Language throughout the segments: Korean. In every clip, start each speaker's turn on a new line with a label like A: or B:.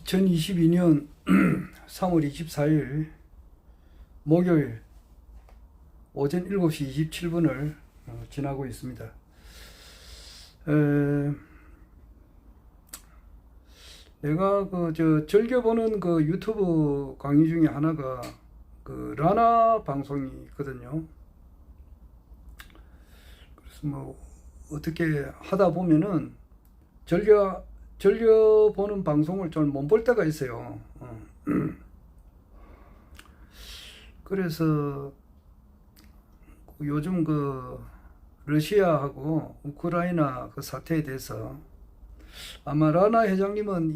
A: 2022년 3월 24일 목요일 오전 7시 27분을 지나고 있습니다. 내가 즐겨보는 유튜브 강의 중에 하나가 라나 방송이 있거든요. 그래서 어떻게 하다 보면은 즐겨보는 방송을 좀 못 볼 때가 있어요. 그래서 요즘 러시아하고 우크라이나 사태에 대해서 아마 라나 회장님은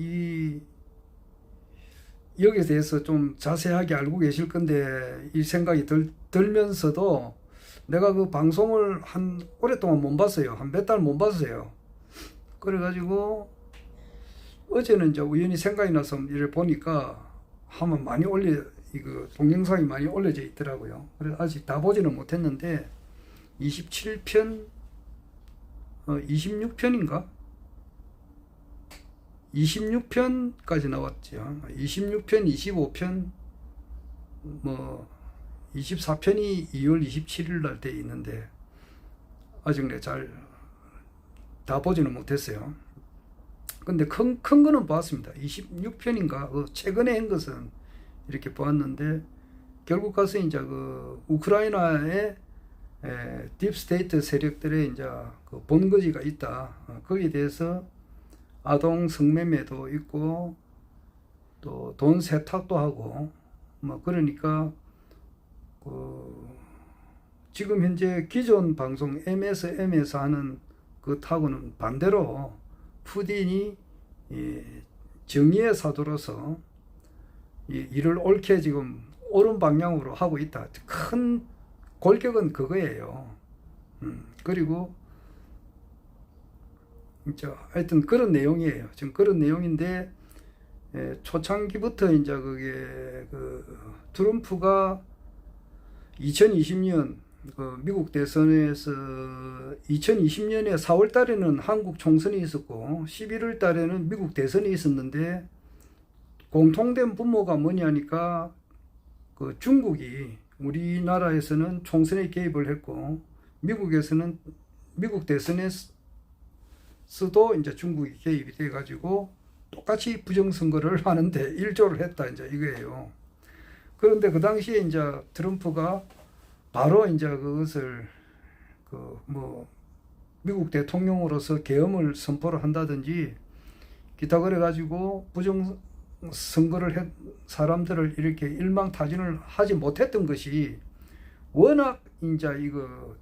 A: 여기에 대해서 좀 자세하게 알고 계실 건데, 이 생각이 들면서도 내가 방송을 오랫동안 못 봤어요. 한 몇 달 못 봤어요. 그래가지고 어제는 이제 우연히 생각이 나서 이를 보니까 한번 많이 동영상이 많이 올려져 있더라고요. 그래서 아직 다 보지는 못했는데 27편, 26편인가? 26편까지 나왔죠. 26편, 25편, 24편이 2월 27일 날 돼 있는데 아직 다 보지는 못했어요. 근데 큰 거는 봤습니다. 26편인가? 최근에 한 것은 이렇게 보았는데, 결국 가서 이제 우크라이나의 딥스테이트 세력들의 이제 본거지가 있다. 거기에 대해서 아동 성매매도 있고 또 돈 세탁도 하고 그러니까 지금 현재 기존 방송 MSM에서 하는 타고는 반대로 푸틴이 정의의 사도로서 일을 옳게 지금 옳은 방향으로 하고 있다. 큰 골격은 그거예요. 그리고 하여튼 그런 내용이에요. 지금 그런 내용인데, 초창기부터 이제 그게 트럼프가 2020년 미국 대선에서 2020년에 4월 달에는 한국 총선이 있었고 11월 달에는 미국 대선이 있었는데, 공통된 분모가 뭐냐니까 중국이 우리나라에서는 총선에 개입을 했고 미국에서는 미국 대선에서도 이제 중국이 개입이 돼 가지고 똑같이 부정선거를 하는데 일조를 했다, 이제 이거예요. 그런데 그 당시에 이제 트럼프가 바로 이제 그것을 미국 대통령으로서 계엄을 선포를 한다든지 기타 그래 가지고 부정선거를 한 사람들을 이렇게 일망타진을 하지 못했던 것이, 워낙 이제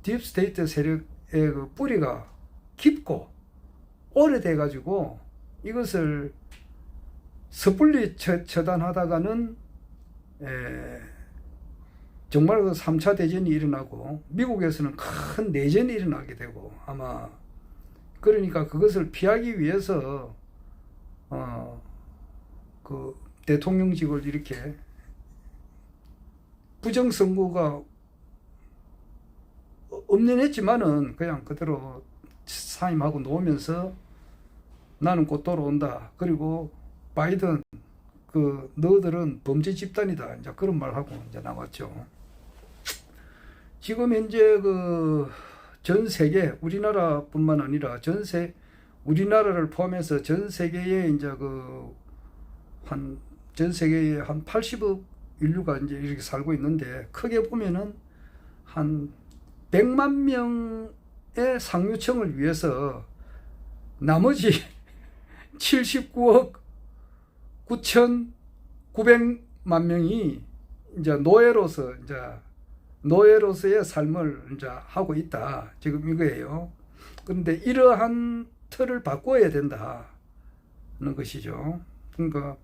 A: 딥스테이트 세력의 뿌리가 깊고 오래돼 가지고 이것을 섣불리 처단하다가는 정말 3차 대전이 일어나고 미국에서는 큰 내전이 일어나게 되고, 아마 그러니까 그것을 피하기 위해서 대통령직을 이렇게 부정선거가 없는 했지만은 그냥 그대로 사임하고 놓으면서 나는 곧 돌아온다. 그리고 바이든 너희들은 범죄 집단이다. 이제 그런 말하고 이제 나왔죠. 지금 현재 전 세계, 우리나라뿐만 아니라 우리나라를 포함해서 전 세계에 이제 전 세계에 한 80억 인류가 이제 이렇게 살고 있는데, 크게 보면은 한 100만 명의 상류층을 위해서 나머지 79억 9,900만 명이 이제 노예로서의 삶을 이제 하고 있다. 지금 이거예요. 그런데 이러한 틀을 바꿔야 된다는 것이죠. 그러니까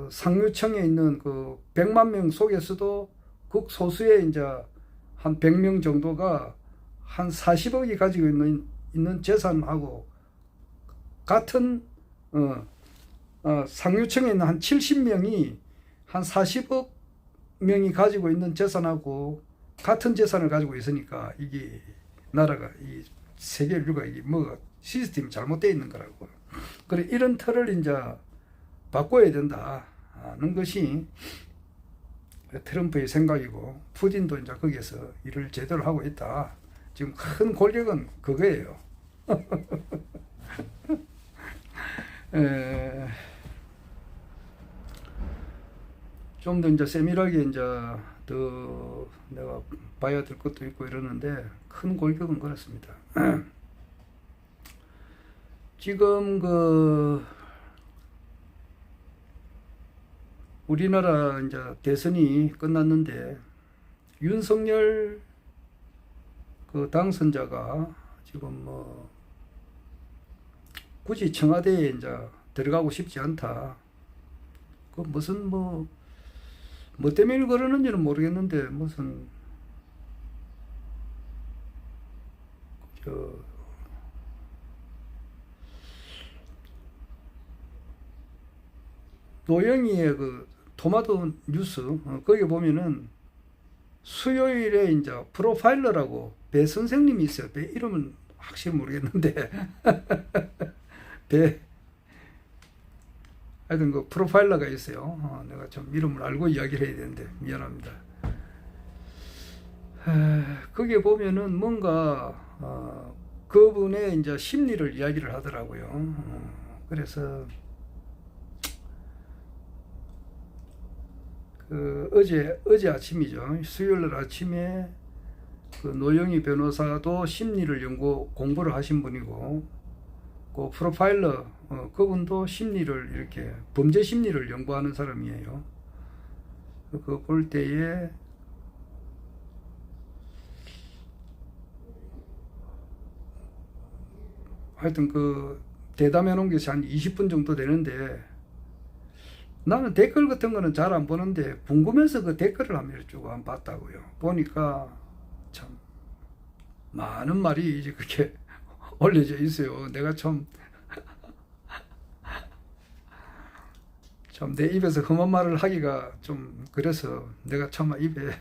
A: 상류층에 있는 100만 명 속에서도 극소수의 이제 한 100명 정도가 한 40억이 가지고 있는 재산하고 같은 상류층에 있는 한 70명이 한 40억 명이 가지고 있는 재산하고 같은 재산을 가지고 있으니까 이게 나라가 이 세계 인류가 이게 시스템이 잘못되어 있는 거라고. 그래 이런 틀을 이제 바꿔야 된다는 것이 트럼프의 생각이고, 푸틴도 이제 거기에서 일을 제대로 하고 있다. 지금 큰 골격은 그거예요. 좀 더 이제 세밀하게 이제 더 내가 봐야 될 것도 있고 이러는데, 큰 골격은 그렇습니다. 지금 우리나라 이제 대선이 끝났는데, 윤석열 당선자가 지금 굳이 청와대에 이제 들어가고 싶지 않다. 무슨 뭐 때문에 그러는지는 모르겠는데, 무슨 노영희의 토마토 뉴스 거기 보면은 수요일에 이제 프로파일러라고 배 선생님이 있어요. 배 이름은 확실히 모르겠는데 하여튼 프로파일러가 있어요. 내가 좀 이름을 알고 이야기를 해야 되는데 미안합니다. 거기에 보면은 뭔가 그분의 이제 심리를 이야기를 하더라고요. 그래서 어제 아침이죠. 수요일 아침에 노영희 변호사도 심리를 공부를 하신 분이고, 프로파일러 그분도 심리를 이렇게 범죄 심리를 연구하는 사람이에요. 볼 때에 하여튼 대담해 놓은 것이 한 20분 정도 되는데, 나는 댓글 같은 거는 잘 안 보는데 궁금해서 댓글을 한번 쭉 안 봤다고요. 보니까 참 많은 말이 이제 그렇게 올려져 있어요. 내가 참 내 입에서 험한 말을 하기가 좀 그래서 내가 차마 입에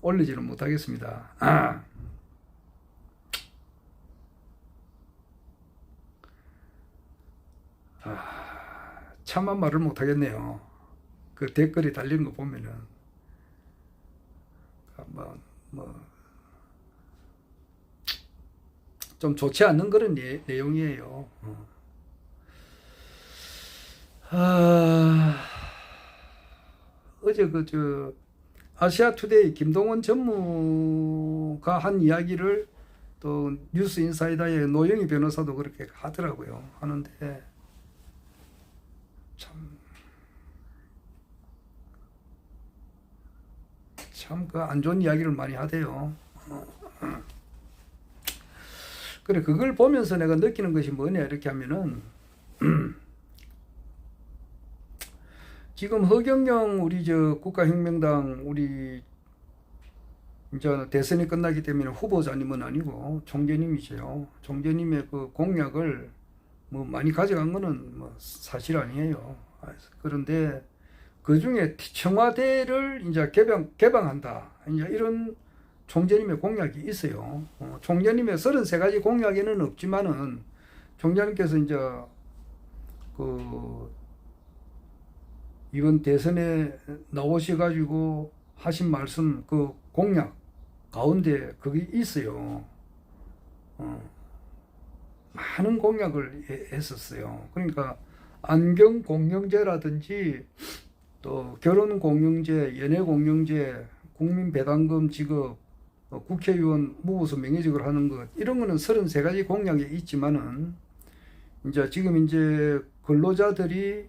A: 올리지는 못하겠습니다. 차마 말을 못하겠네요. 댓글이 달린 거 보면은 좀 좋지 않는 그런 내용이에요. 어제 아시아투데이 김동원 전무가 한 이야기를 또 뉴스인사이더의 노영희 변호사도 그렇게 하더라고요. 하는데 참 안 좋은 이야기를 많이 하대요. 그래, 그걸 보면서 내가 느끼는 것이 뭐냐 이렇게 하면은 지금 허경영 우리 국가혁명당 우리 이제 대선이 끝나기 때문에 후보자님은 아니고 총재님이세요. 총재님의 공약을 많이 가져간 거는 사실 아니에요. 그런데 그 중에 청와대를 이제 개방한다. 이제 이런 총재님의 공약이 있어요. 총재님의 33가지 공약에는 없지만은 총재님께서 이제 이번 대선에 나오셔가지고 하신 말씀 공약 가운데 그게 있어요. 많은 공약을 했었어요. 그러니까 안경 공영제라든지 또 결혼 공영제, 연애 공영제, 국민 배당금 지급, 국회의원 무보수 명예직을 하는 것, 이런 거는 33가지 공약이 있지만은 지금 근로자들이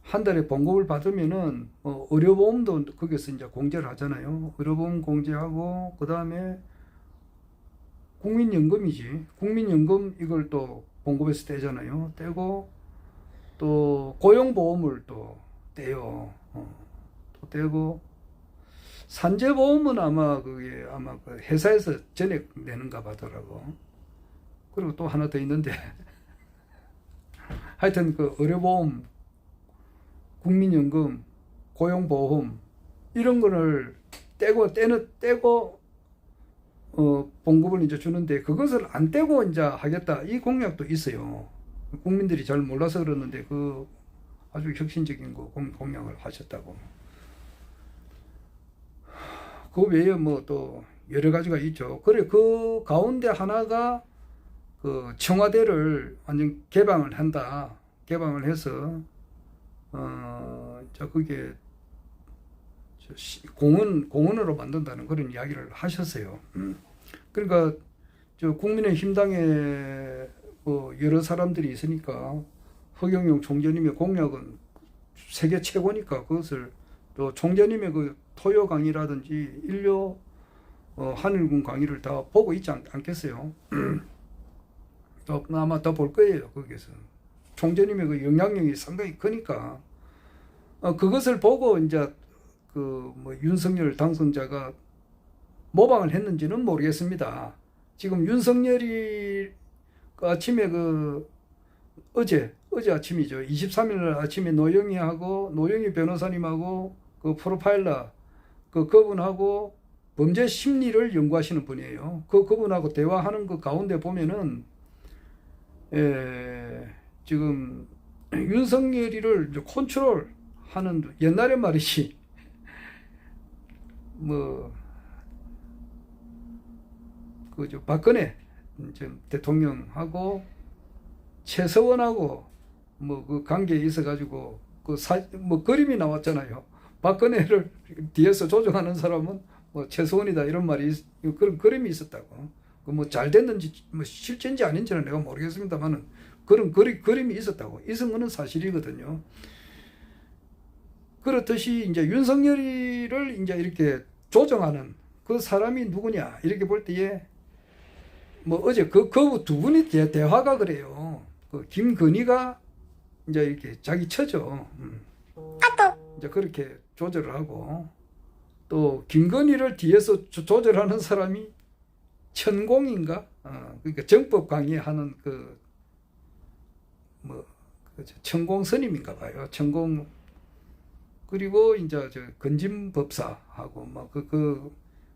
A: 한 달에 봉급을 받으면은 의료보험도 거기서 공제를 하잖아요. 의료보험 공제하고 그 다음에 국민연금이지. 국민연금 이걸 또 봉급에서 떼잖아요. 떼고 또 고용보험을 또 떼요. 또 떼고 산재보험은 아마 회사에서 전액 내는가 봐더라고. 그리고 또 하나 더 있는데 하여튼 의료보험, 국민연금, 고용보험 이런 거를 떼고 봉급을 주는데 그것을 안 떼고 하겠다 이 공약도 있어요. 국민들이 잘 몰라서 그러는데 아주 혁신적인 거 공약을 하셨다고. 그 외에 뭐 또 여러 가지가 있죠. 그래, 그 가운데 하나가 그 청와대를 완전 개방을 한다. 개방을 해서 그게 공원으로 만든다는 그런 이야기를 하셨어요. 그러니까 저 국민의힘당에 뭐 여러 사람들이 있으니까 허경영 총재님의 공약은 세계 최고니까 그것을 또 총재님의 그 토요 강의라든지 인류 한일군 강의를 다 보고 있지 않겠어요? 또 아마 더 볼 거예요. 거기서 총재님의 그 영향력이 상당히 크니까 그것을 보고 이제 그 뭐 윤석열 당선자가 모방을 했는지는 모르겠습니다. 지금 윤석열이 그 아침에 어제 아침이죠. 23일 아침에 노영희 변호사님하고 그 프로파일러 그분하고 범죄 심리를 연구하시는 분이에요. 그분하고 대화하는 그 가운데 보면은 지금 윤석열이를 컨트롤하는 옛날에 말이지 뭐 그저 박근혜 대통령하고 최서원하고 뭐 그 관계에 있어 가지고 뭐 그림이 나왔잖아요. 박근혜를 뒤에서 조종하는 사람은 뭐 최서원이다 이런 말이 그런 그림이 있었다고. 그 뭐 잘 됐는지 뭐 실제인지 아닌지는 내가 모르겠습니다만은 그런 그림이 있었다고. 있은 거는 사실이거든요. 그렇듯이 이제 윤석열이를 이제 이렇게 조정하는 그 사람이 누구냐 이렇게 볼 때에 뭐 어제 그 두 분이 대화가 그래요. 그 김건희가 이제 이렇게 자기 처죠. 이제 그렇게 조절을 하고 또 김건희를 뒤에서 조절하는 사람이 천공인가? 그러니까 정법 강의하는 천공 스님인가 봐요. 천공. 그리고 이제 저 건진 법사하고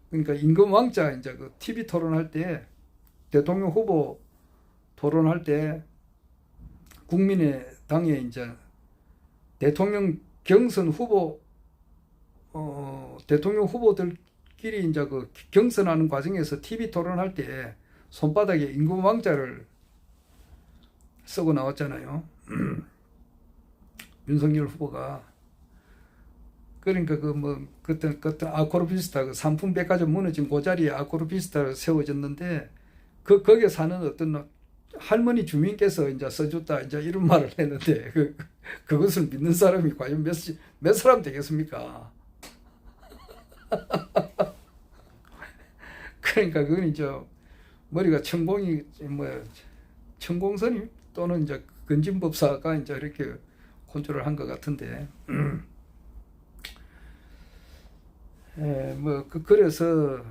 A: 그러니까 임금왕자 이제 그 TV 토론할 때 대통령 후보 토론할 때 국민의당에 이제 대통령 경선 후보 대통령 후보들끼리 이제 그 경선하는 과정에서 TV 토론할 때 손바닥에 임금왕자를 쓰고 나왔잖아요. 윤석열 후보가. 그러니까 그때 아크로비스타 그 삼풍백화점 무너진 그 자리에 아크로비스타를 세워졌는데 거기에 사는 어떤 할머니 주민께서 이제 써줬다 이제 이런 말을 했는데 그것을 믿는 사람이 과연 몇 사람 되겠습니까? 그러니까 그건 이제 머리가 천공스님 또는 이제 건진법사가 이제 이렇게 컨트롤을 한 것 같은데. 그래서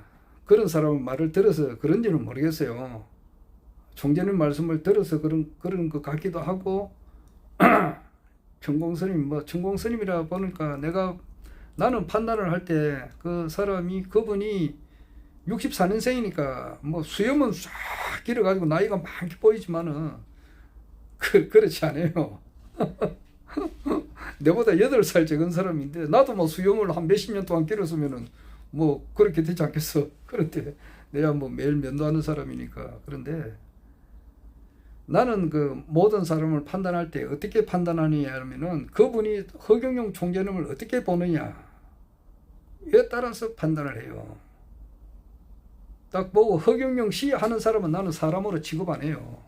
A: 그런 사람 말을 들어서 그런지는 모르겠어요. 총재님 말씀을 들어서 그런 것 같기도 하고, 천공스님이라 보니까 나는 판단을 할 때 그분이 64년생이니까 뭐 수염은 싹 길어가지고 나이가 많게 보이지만은 그렇지 않아요. 내보다 8살 적은 사람인데 나도 뭐 수염을 한 몇십 년 동안 길었으면은 뭐 그렇게 되지 않겠어. 그런데 내가 뭐 매일 면도하는 사람이니까. 그런데 나는 그 모든 사람을 판단할 때 어떻게 판단하느냐 하면은 그분이 허경영 총재님을 어떻게 보느냐에 따라서 판단을 해요. 딱 보고 허경영 씨 하는 사람은 나는 사람으로 취급 안 해요.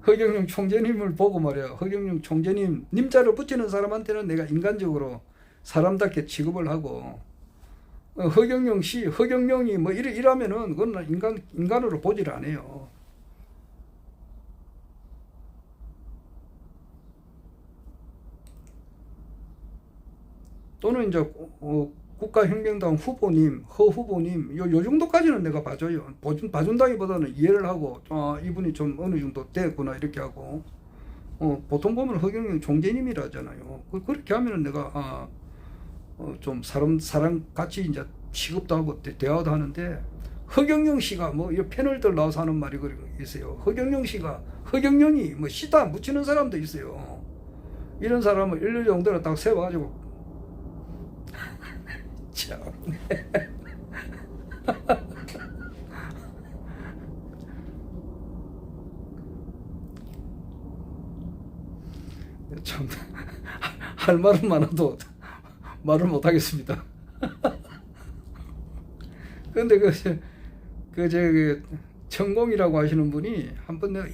A: 허경영 총재님을 보고 말이야. 허경영 총재님 님자를 붙이는 사람한테는 내가 인간적으로 사람답게 취급을 하고, 허경영 씨, 허경영이 뭐 이러면은 그건 인간으로 보질 않아요. 또는 이제 국가혁명당 후보님, 허 후보님, 요 정도까지는 내가 봐줘요. 봐준다기보다는 이해를 하고, 이분이 좀 어느 정도 됐구나, 이렇게 하고. 보통 보면 허경영 총재님이라 하잖아요. 그렇게 하면은 내가, 좀 사람 같이 이제 취급도 하고 대화도 하는데, 허경영 씨가 뭐 이 패널들 나와서 하는 말이 있어요. 허경영 씨가 허경영이 뭐 시다 묻히는 사람도 있어요. 이런 사람을 일류 정도로 딱 세워가지고 참. 참, 할 말은 많아도 말을 못하겠습니다. 근데 저기, 천공이라고 하시는 분이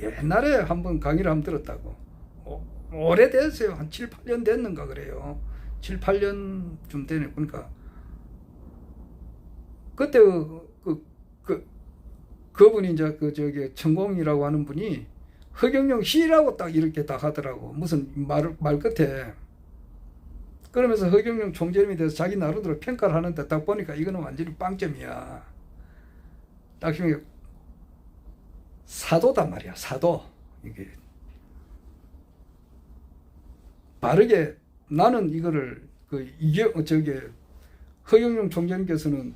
A: 옛날에 한번 강의를 한번 들었다고. 오래됐어요. 한 7, 8년 됐는가 그래요. 7, 8년쯤 되네. 그러니까. 그때 그분이 이제 저기 천공이라고 하는 분이 허경영 씨라고 딱 이렇게 딱 하더라고. 무슨 말 끝에. 그러면서 허경영 총재님에 대해서 자기 나름대로 평가를 하는데 딱 보니까 이거는 완전히 빵점이야. 딱 보면 사도단 말이야. 사도. 이게 바르게 나는 이거를 허경영 총재님께서는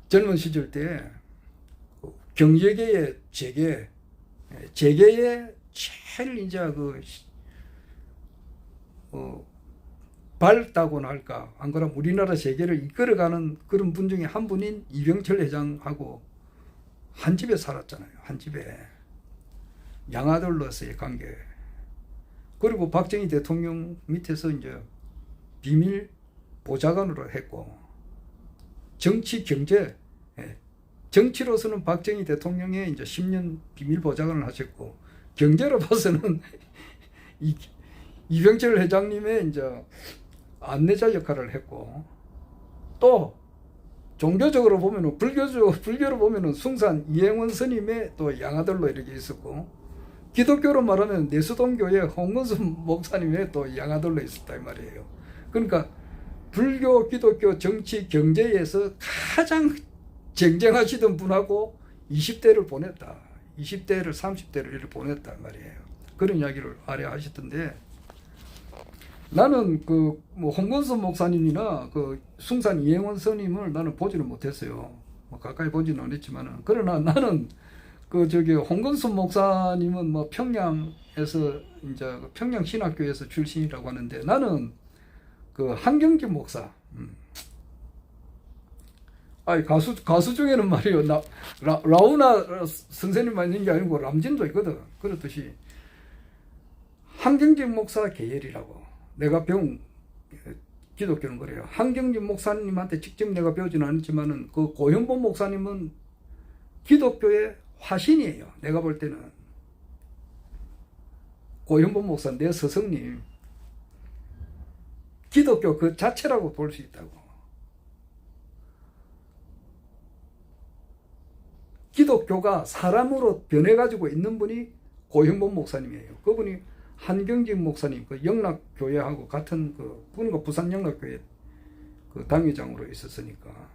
A: 젊은 시절 때 경제계의 재계의 제일 이제 밝다고나 할까, 안 그러면 우리나라 재계를 이끌어가는 그런 분 중에 한 분인 이병철 회장하고 한 집에 살았잖아요. 한 집에 양아들로서의 관계. 그리고 박정희 대통령 밑에서 이제 비밀 보좌관으로 했고, 정치 경제, 정치로서는 박정희 대통령의 이제 10년 비밀 보좌관을 하셨고, 경제로 봐서는 이병철 회장님의 이제 안내자 역할을 했고, 또 종교적으로 보면은 불교로 보면은 숭산 이행원 스님의 또 양아들로 이렇게 있었고, 기독교로 말하면 내수동교의 홍건수 목사님의 또 양아들로 있었다 이 말이에요. 그러니까 불교, 기독교, 정치, 경제에서 가장 쟁쟁하시던 분하고 20대를 보냈다. 20대를 30대를 이렇게 보냈다 말이에요. 그런 이야기를 아래 하셨던데, 나는 뭐 홍건수 목사님이나 숭산 이행원 스님을 나는 보지는 못했어요. 뭐 가까이 보지는 않았지만은, 그러나 나는 홍건수 목사님은 뭐 평양에서 이제 평양신학교에서 출신이라고 하는데, 나는 한경진 목사, 가수 중에는 말이요, 라우나 선생님만 있는 게 아니고 람진도 있거든. 그렇듯이 한경진 목사 계열이라고. 내가 배운 기독교는 그래요. 한경진 목사님한테 직접 내가 배우지는 않았지만은 고현보 목사님은 기독교의 화신이에요. 내가 볼 때는 고현보 목사, 내 스승님, 기독교 그 자체라고 볼 수 있다고. 기독교가 사람으로 변해가지고 있는 분이 고현보 목사님이에요. 그분이 한경진 목사님, 영락교회하고 같은 그분과 부산 영락교회 당회장으로 있었으니까.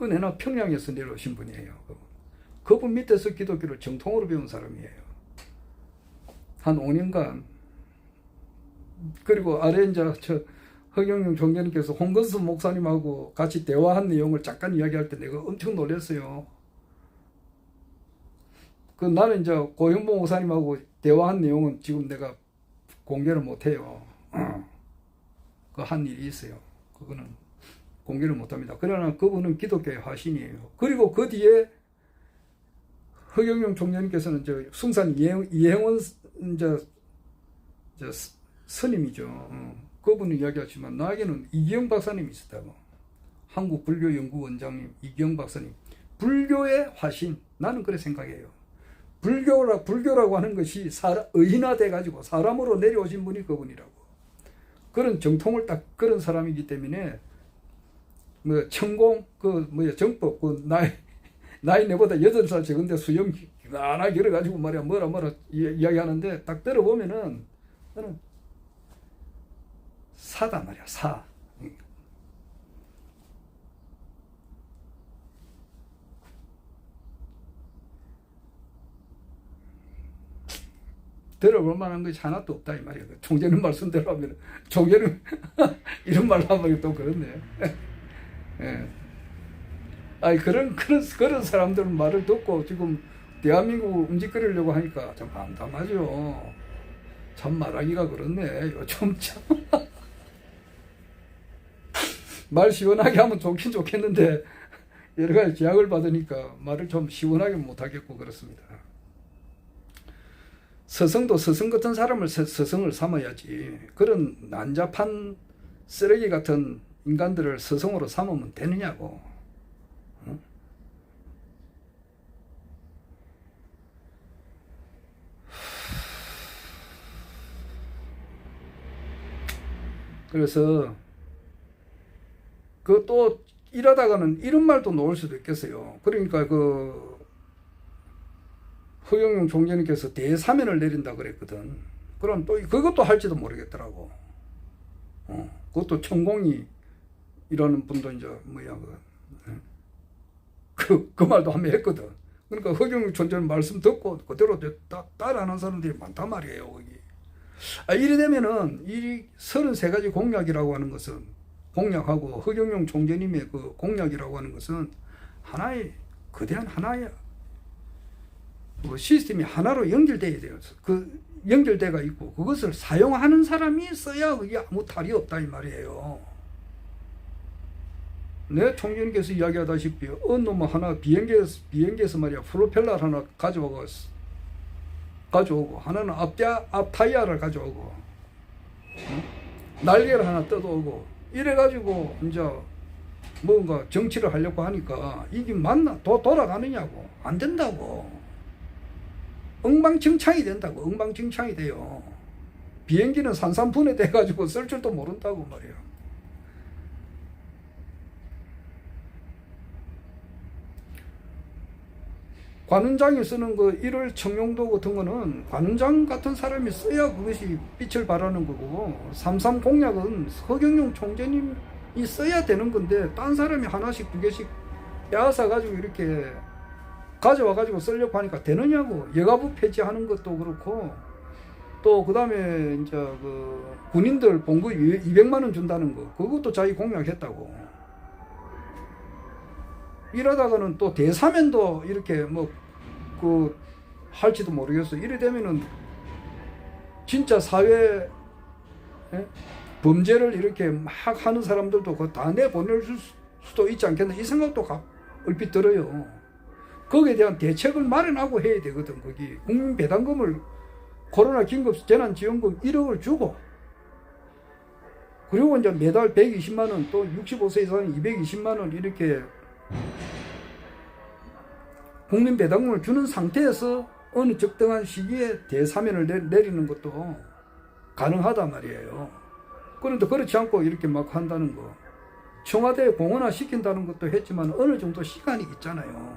A: 내가 평양에서 내려오신 분이에요. 그분 밑에서 기독교를 정통으로 배운 사람이에요. 한 5년간. 그리고 아래 이제 허경영 총재님께서 홍건수 목사님하고 같이 대화한 내용을 잠깐 이야기할 때 내가 엄청 놀랐어요. 나는 이제 고현보 목사님하고 대화한 내용은 지금 내가 공개를 못해요. 한 일이 있어요. 그거는 공개를 못합니다. 그러나 그분은 기독교의 화신이에요. 그리고 그 뒤에 허경영 총재님께서는 숭산 이행원 스님이죠. 그분은 이야기하지만 나에게는 이기영 박사님이 있었다고. 한국불교연구원장님 이기영 박사님. 불교의 화신. 나는 그래 생각해요. 불교라고 하는 것이 의인화돼 가지고 사람으로 내려오신 분이 그분이라고. 그런 정통을 딱 그런 사람이기 때문에 뭐 천공 정법 나이 내보다 8살 적은데 수염 하나 길어가지고 말이야 뭐라 이야기하는데 딱 들어보면은 나는 사다 말이야. 사. 들어볼 만한 것이 하나도 없다 이 말이야. 총재는 말씀대로 하면 총재는 이런 말 하면 또 그렇네. 예. 아니 그런 사람들 말을 듣고 지금 대한민국을 움직이려고 하니까 좀 암담하죠. 참 말하기가 그렇네. 요즘 참. 말 시원하게 하면 좋긴 좋겠는데 여러 가지 제약을 받으니까 말을 좀 시원하게 못하겠고 그렇습니다. 스승도 스승 같은 사람을 스승을 삼아야지 그런 난잡한 쓰레기 같은 인간들을 스승으로 삼으면 되느냐고. 응? 그래서 그 또 일하다가는 이런 말도 나올 수도 있겠어요. 그러니까 그 허경영 총재님께서 대사면을 내린다 그랬거든. 그럼 또 그것도 할지도 모르겠더라고. 그것도 천공이 이라는 분도 이제 뭐야 그 말도 한번 했거든. 그러니까 허경영 총재님 말씀 듣고 그대로 따라하는 사람들이 많단 말이에요. 거기. 이래 되면은 이 33가지 공약이라고 하는 것은 공약하고 허경영 총재님의 그 공약이라고 하는 것은 하나의 거대한 하나의 시스템이 하나로 연결돼야 돼요. 그 연결돼가 있고 그것을 사용하는 사람이 써야 그게 아무 탈이 없다 이 말이에요. 내 총재님께서 이야기하다시피 어느 놈 하나 비행기에서 말이야 프로펠러 하나 가져오고 하나는 앞 타이어를 가져오고 날개를 하나 뜯어오고 이래가지고 이제 뭔가 정치를 하려고 하니까 이게 맞나? 돌아가느냐고. 안 된다고. 엉망진창이 된다고. 엉망진창이 돼요. 비행기는 산산분해 돼가지고 쓸 줄도 모른다고 말이에요. 관훈장이 쓰는 그 1월 청룡도 같은 거는 관훈장 같은 사람이 써야 그것이 빛을 발하는 거고 3.3 공약은 허경영 총재님이 써야 되는 건데 딴 사람이 하나씩 두 개씩 빼앗아 가지고 이렇게 가져와 가지고 쓰려고 하니까 되느냐고. 여가부 폐지하는 것도 그렇고 또 그다음에 이제 그 군인들 봉급 200만 원 준다는 거 그것도 자기 공약했다고. 이러다가는 또 대사면도 이렇게 할지도 모르겠어. 이래 되면은 진짜 사회 범죄를 이렇게 막 하는 사람들도 그거 다 내보낼 수도 있지 않겠나 이 생각도 얼핏 들어요. 거기에 대한 대책을 마련하고 해야 되거든. 거기 국민배당금을 코로나 긴급 재난지원금 1억을 주고 그리고 이제 매달 120만 원 또 65세 이상은 220만 원 이렇게 국민 배당금을 주는 상태에서 어느 적당한 시기에 대사면을 내리는 것도 가능하단 말이에요. 그런데 그렇지 않고 이렇게 막 한다는 거. 청와대에 공원화 시킨다는 것도 했지만 어느 정도 시간이 있잖아요.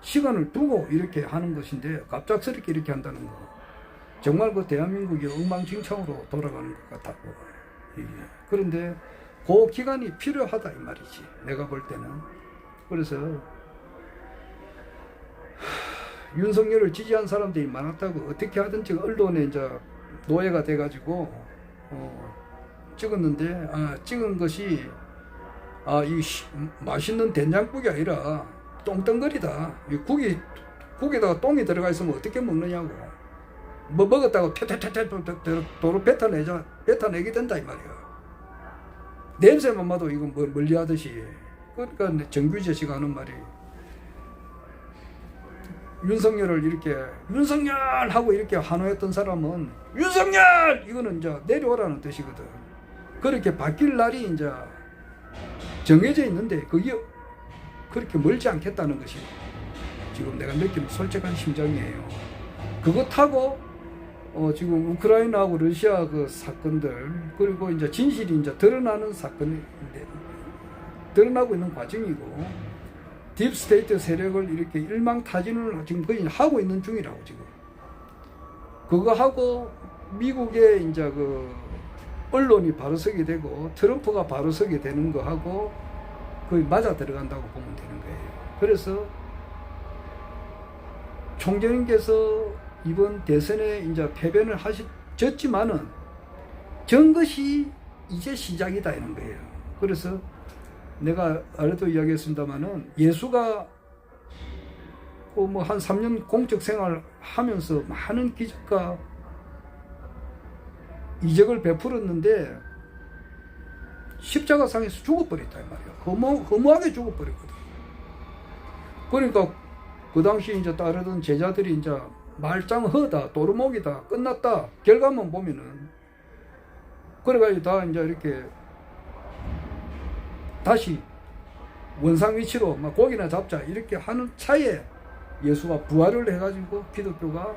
A: 시간을 두고 이렇게 하는 것인데 갑작스럽게 이렇게 한다는 거. 정말 그 대한민국이 엉망진창으로 돌아가는 것 같다고. 그런데 그 기간이 필요하다 이 말이지. 내가 볼 때는. 그래서 윤석열을 지지한 사람들이 많았다고. 어떻게 하든지 언론에 이제 노예가 돼가지고 찍었는데 찍은 것이 맛있는 된장국이 아니라 똥덩거리다. 이 국에다가 똥이 들어가 있으면 어떻게 먹느냐고. 뭐 먹었다고 도로 뱉어내게 된다 이 말이야. 냄새만 맡아도 이거 멀리 하듯이. 그러니까 정규재 씨가 하는 말이 윤석열을 이렇게 윤석열 하고 이렇게 환호했던 사람은 윤석열 이거는 이제 내려오라는 뜻이거든. 그렇게 바뀔 날이 이제 정해져 있는데 그게 그렇게 멀지 않겠다는 것이 지금 내가 느끼는 솔직한 심정이에요. 그것하고 지금 우크라이나하고 러시아 그 사건들 그리고 이제 진실이 이제 드러나는 사건인데 드러나고 있는 과정이고 딥스테이트 세력을 이렇게 일망타진을 지금 거의 하고 있는 중이라고 지금. 그거 하고 미국의 이제 그 언론이 바로 서게 되고 트럼프가 바로 서게 되는 거 하고 거의 맞아 들어간다고 보면 되는 거예요. 그래서 총재님께서 이번 대선에 이제 패배를 졌지만은 전 것이 이제 시작이다 이런 거예요. 그래서 내가 아래도 이야기했습니다마는 예수가 뭐 한 3년 공적 생활 하면서 많은 기적과 이적을 베풀었는데 십자가상에서 죽어버렸다 이 말이야. 허무하게 죽어버렸거든. 그러니까 그 당시 이제 따르던 제자들이 이제 말짱허다, 도루묵이다, 끝났다. 결과만 보면은 그래가지고 다 이제 이렇게 다시 원상 위치로 막 고기나 잡자 이렇게 하는 차에 예수가 부활을 해가지고 기독교가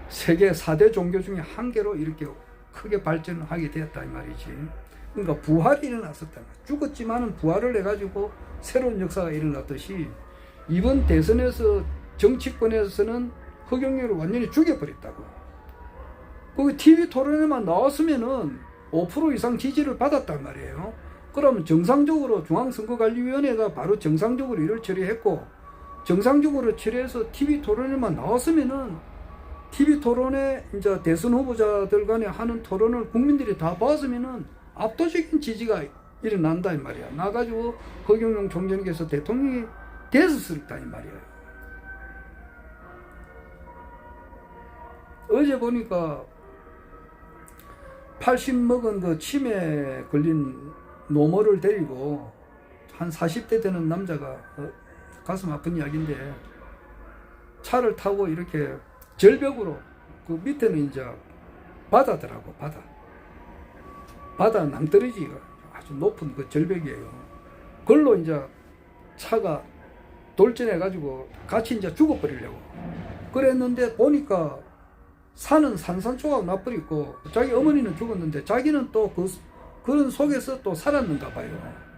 A: 세계 4대 종교 중에 한 개로 이렇게 크게 발전하게 되었다 이 말이지. 그러니까 부활이 일어났었다. 죽었지만은 부활을 해가지고 새로운 역사가 일어났듯이 이번 대선에서 정치권에서는 허경영을 완전히 죽여버렸다고. 그 TV 토론에만 나왔으면은 5% 이상 지지를 받았단 말이에요. 그러면 정상적으로 중앙선거관리위원회가 바로 정상적으로 일을 처리했고 정상적으로 처리해서 TV 토론에만 나왔으면은 TV 토론에 이제 대선 후보자들 간에 하는 토론을 국민들이 다 봤으면은 압도적인 지지가 일어난다 이 말이야. 나가지고 허경영 총장께서 대통령이 됐었다 이 말이야. 어제 보니까 80 먹은 그 치매 걸린 노모를 데리고 한 40대 되는 남자가 가슴 아픈 이야기인데 차를 타고 이렇게 절벽으로 그 밑에는 이제 바다더라고. 바다 낭떠러지가 아주 높은 그 절벽이에요. 그걸로 이제 차가 돌진해 가지고 같이 이제 죽어버리려고 그랬는데 보니까 산은 산산조각 나버리고 자기 어머니는 죽었는데 자기는 또 그런 속에서 또 살았는가 봐요.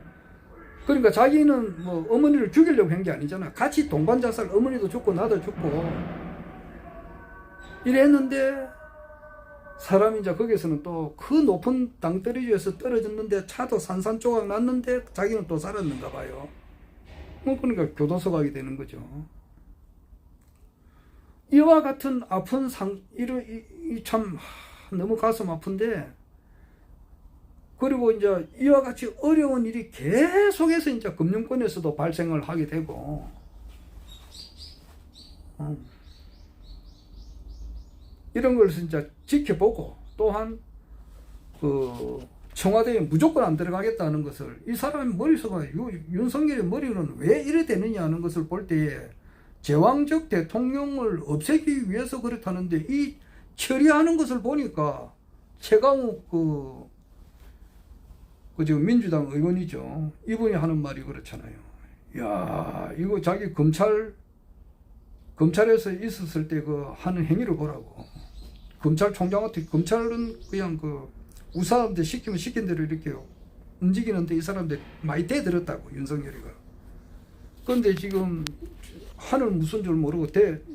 A: 그러니까 자기는 뭐 어머니를 죽이려고 한 게 아니잖아. 같이 동반자살, 어머니도 죽고 나도 죽고 이랬는데 사람이 이제 거기서는 또 그 높은 땅떨어지에서 떨어졌는데 차도 산산조각 났는데 자기는 또 살았는가 봐요. 그러니까 교도소 가게 되는 거죠. 이와 같은 아픈 참 너무 가슴 아픈데, 그리고 이제 이와 같이 어려운 일이 계속해서 이제 금융권에서도 발생을 하게 되고, 이런 걸 진짜 지켜보고, 또한 그 청와대에 무조건 안 들어가겠다는 것을, 이 사람의 머릿속에 윤석열의 머리는 왜 이래 되느냐 하는 것을 볼 때에 제왕적 대통령을 없애기 위해서 그렇다는데, 이 처리하는 것을 보니까 최강욱 그 지금 민주당 의원이죠. 이분이 하는 말이 그렇잖아요. 야, 이거 자기 검찰에서 있었을 때 그 하는 행위를 보라고. 검찰총장한테, 검찰은 그냥 그 우사한테 시키면 시킨 대로 이렇게 움직이는데 이 사람들 많이 대들었다고, 윤석열이가. 그런데 지금 하늘 무슨 줄 모르고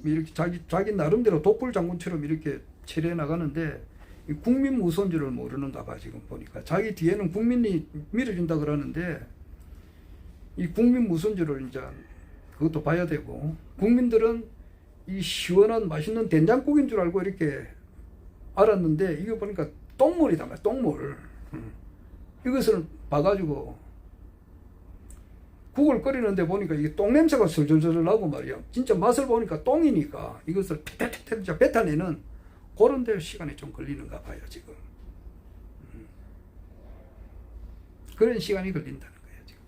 A: 이렇게 자기 나름대로 독불 장군처럼 이렇게 처리해 나가는데, 국민 무서운 줄을 모르는가 봐. 지금 보니까 자기 뒤에는 국민이 밀어준다 그러는데, 이 국민 무서운 줄을 이제 그것도 봐야 되고, 국민들은 이 시원한 맛있는 된장국인 줄 알고 이렇게 알았는데, 이거 보니까 똥물이다 말, 똥물. 이것을 봐가지고 국을 끓이는데 보니까 이게 똥 냄새가 슬슬슬 나고 말이야. 진짜 맛을 보니까 똥이니까 이것을 뱉어내는 그런 데 시간이 좀 걸리는가 봐요, 지금. 그런 시간이 걸린다는 거예요, 지금.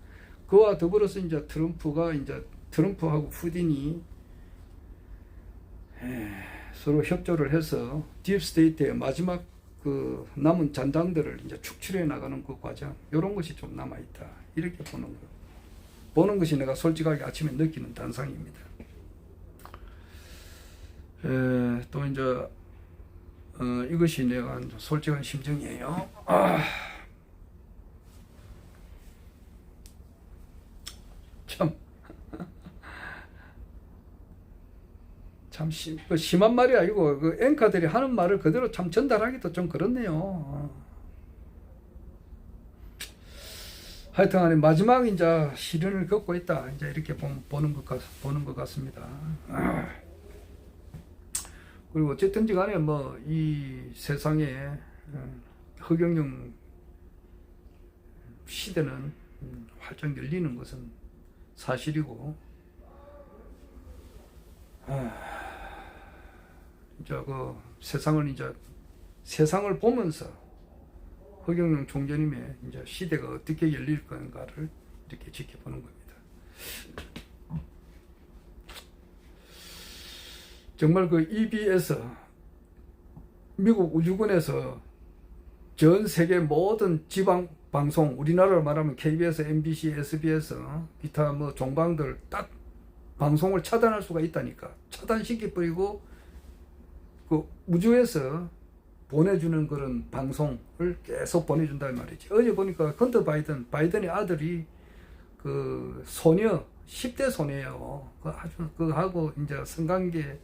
A: 그와 더불어서 이제 트럼프하고 푸틴이 서로 협조를 해서 딥스테이트의 마지막 그 남은 잔당들을 이제 축출해 나가는 그 과정, 이런 것이 좀 남아있다. 이렇게 보는 것이 내가 솔직하게 아침에 느끼는 단상입니다. 또 이제 이것이 내가 솔직한 심정이에요. 참 심한 말이 아니고, 그 앵커들이 하는 말을 그대로 참 전달하기도 좀 그렇네요. 하여튼 마지막 이제 시련을 겪고 있다, 이제 이렇게 보는 것 같습니다. 그리고 어쨌든지 간에 뭐 이 세상에 허경영 시대는 활짝 열리는 것은 사실이고, 이제 그 세상을 보면서 허경영 총재님의 이제 시대가 어떻게 열릴 건가를 이렇게 지켜보는 겁니다. 정말 그 EBS, 미국 우주군에서 전 세계 모든 지방 방송, 우리나라로 말하면 KBS, MBC, SBS, 기타 뭐 종방들 딱 방송을 차단할 수가 있다니까. 차단시켜버리고 그 우주에서 보내주는 그런 방송을 계속 보내준다는 말이지. 어제 보니까 헌터 바이든의 아들이 그 소녀, 10대 소녀예요. 그 아주 그 하고 이제 성관계,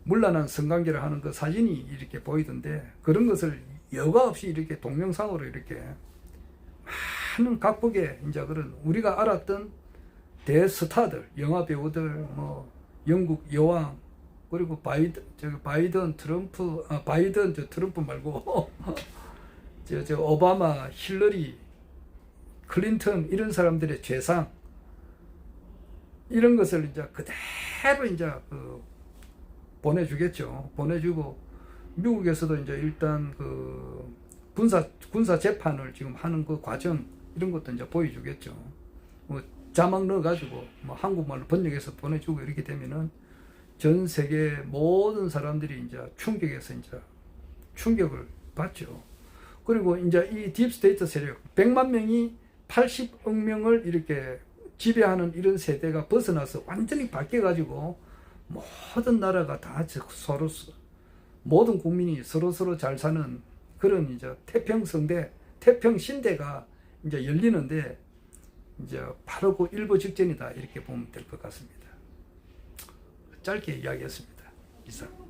A: 문란한 성관계를 하는 그 사진이 이렇게 보이던데, 그런 것을 여과 없이 이렇게 동영상으로 이렇게 많은 각국의 이제 그런 우리가 알았던 대스타들, 영화 배우들, 뭐 영국 여왕, 그리고 바이든, 트럼프 말고 저 오바마, 힐러리, 클린턴 이런 사람들의 죄상, 이런 것을 이제 그대로 이제 보내주겠죠. 보내주고 미국에서도 이제 일단 그 군사 재판을 지금 하는 그 과정, 이런 것도 이제 보여주겠죠. 뭐 자막 넣어가지고 뭐 한국말로 번역해서 보내주고 이렇게 되면은 전 세계 모든 사람들이 이제 충격을 받죠. 그리고 이제 이 딥스테이트 세력 100만 명이 80억 명을 이렇게 지배하는 이런 세대가 벗어나서 완전히 바뀌어가지고 모든 나라가 다 서로, 모든 국민이 서로 잘 사는 그런 이제 태평신대가 이제 열리는데, 이제 바로 그 일보 직전이다, 이렇게 보면 될 것 같습니다. 짧게 이야기했습니다. 이상.